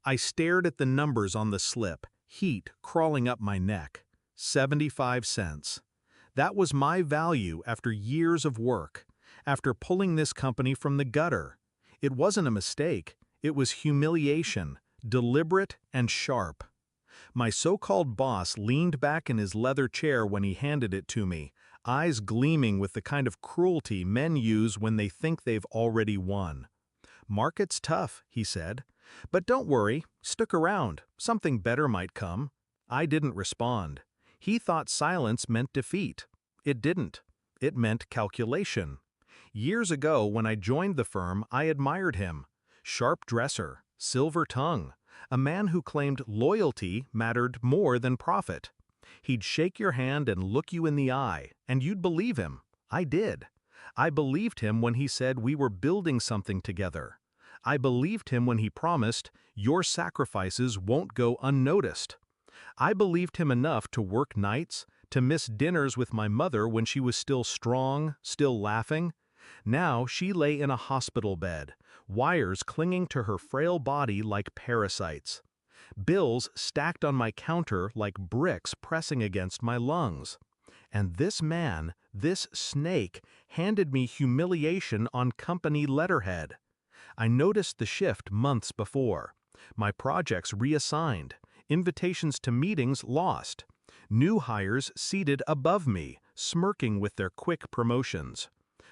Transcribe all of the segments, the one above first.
I stared at the numbers on the slip, heat crawling up my neck. 75 cents. That was my value after years of work, after pulling this company from the gutter. It wasn't a mistake, it was humiliation, deliberate and sharp. My so-called boss leaned back in his leather chair when he handed it to me, eyes gleaming with the kind of cruelty men use when they think they've already won. "Market's tough," he said. "But don't worry, stick around, something better might come." I didn't respond. He thought silence meant defeat. It didn't. It meant calculation. Years ago, when I joined the firm, I admired him. Sharp dresser, silver tongue, a man who claimed loyalty mattered more than profit. He'd shake your hand and look you in the eye, and you'd believe him. I did. I believed him when he said we were building something together. I believed him when he promised, "Your sacrifices won't go unnoticed." I believed him enough to work nights, to miss dinners with my mother when she was still strong, still laughing. Now she lay in a hospital bed, wires clinging to her frail body like parasites. Bills stacked on my counter like bricks pressing against my lungs. And this man, this snake, handed me humiliation on company letterhead. I noticed the shift months before. My projects reassigned, invitations to meetings lost, new hires seated above me, smirking with their quick promotions.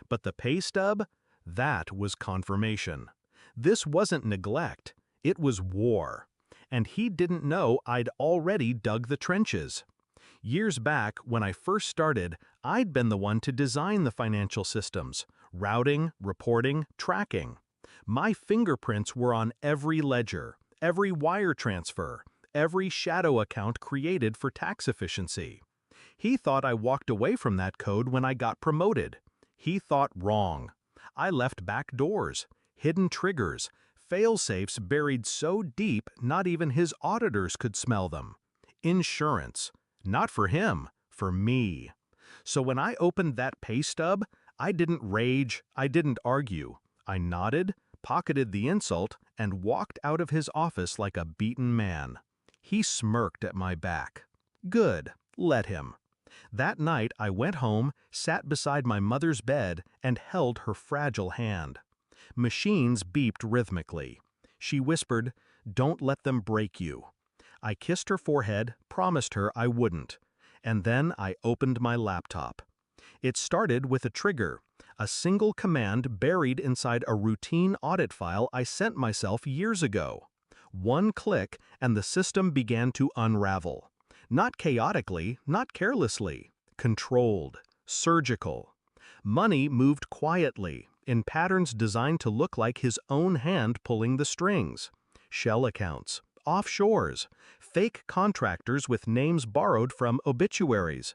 But the pay stub? That was confirmation. This wasn't neglect, it was war. And he didn't know I'd already dug the trenches. Years back, when I first started, I'd been the one to design the financial systems, routing, reporting, tracking. My fingerprints were on every ledger, every wire transfer, every shadow account created for tax efficiency. He thought I walked away from that code when I got promoted. He thought wrong. I left back doors, hidden triggers, fail-safes buried so deep not even his auditors could smell them. Insurance. Not for him, for me. So when I opened that pay stub, I didn't rage, I didn't argue. I nodded, pocketed the insult, and walked out of his office like a beaten man. He smirked at my back. Good, let him. That night I went home, sat beside my mother's bed, and held her fragile hand. Machines beeped rhythmically. She whispered, "Don't let them break you." I kissed her forehead, promised her I wouldn't. And then I opened my laptop. It started with a trigger, a single command buried inside a routine audit file I sent myself years ago. One click and the system began to unravel. Not chaotically, not carelessly. Controlled. Surgical. Money moved quietly, in patterns designed to look like his own hand pulling the strings. Shell accounts. Offshores. Fake contractors with names borrowed from obituaries.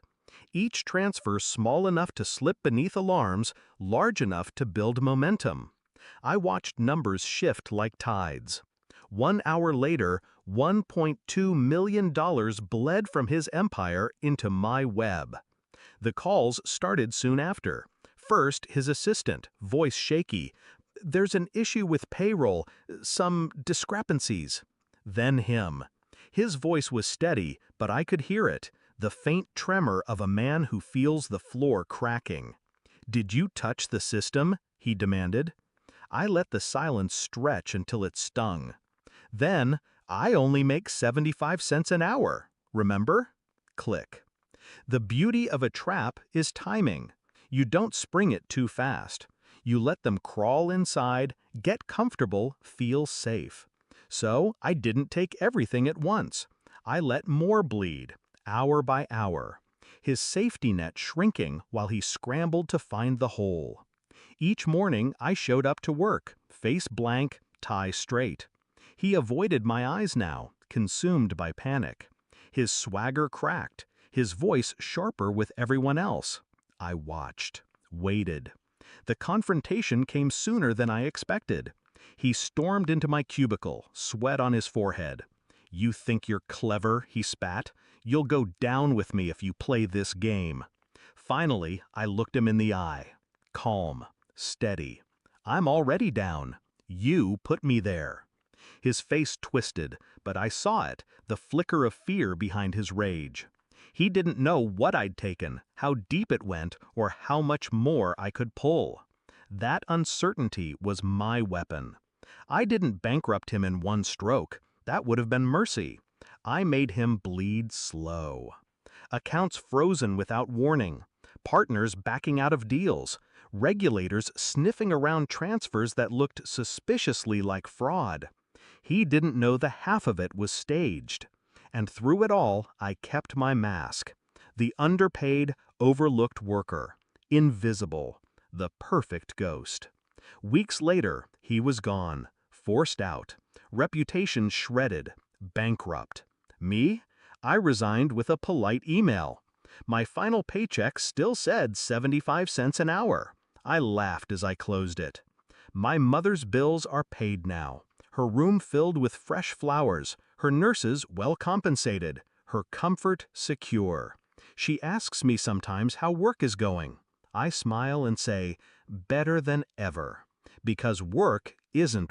Each transfer small enough to slip beneath alarms, large enough to build momentum. I watched numbers shift like tides. 1 hour later, $1.2 million bled from his empire into my web. The calls started soon after. First, his assistant, voice shaky. "There's an issue with payroll, some discrepancies." Then him. His voice was steady, but I could hear it, the faint tremor of a man who feels the floor cracking. "Did you touch the system?" he demanded. I let the silence stretch until it stung. Then, "I only make 75 cents an hour, remember?" Click. The beauty of a trap is timing. You don't spring it too fast. You let them crawl inside, get comfortable, feel safe. So I didn't take everything at once. I let more bleed, hour by hour. His safety net shrinking while he scrambled to find the hole. Each morning I showed up to work, face blank, tie straight. He avoided my eyes now, consumed by panic. His swagger cracked, his voice sharper with everyone else. I watched, waited. The confrontation came sooner than I expected. He stormed into my cubicle, sweat on his forehead. "You think you're clever," he spat. "You'll go down with me if you play this game." Finally, I looked him in the eye. Calm, steady. "I'm already down. You put me there." His face twisted, but I saw it, the flicker of fear behind his rage. He didn't know what I'd taken, how deep it went, or how much more I could pull. That uncertainty was my weapon. I didn't bankrupt him in one stroke. That would have been mercy. I made him bleed slow. Accounts frozen without warning. Partners backing out of deals. Regulators sniffing around transfers that looked suspiciously like fraud. He didn't know the half of it was staged. And through it all, I kept my mask. The underpaid, overlooked worker. Invisible. The perfect ghost. Weeks later, he was gone. Forced out. Reputation shredded. Bankrupt. Me? I resigned with a polite email. My final paycheck still said 75 cents an hour. I laughed as I closed it. My mother's bills are paid now. Her room filled with fresh flowers, her nurses well compensated, her comfort secure. She asks me sometimes how work is going. I smile and say, better than ever. Because work isn't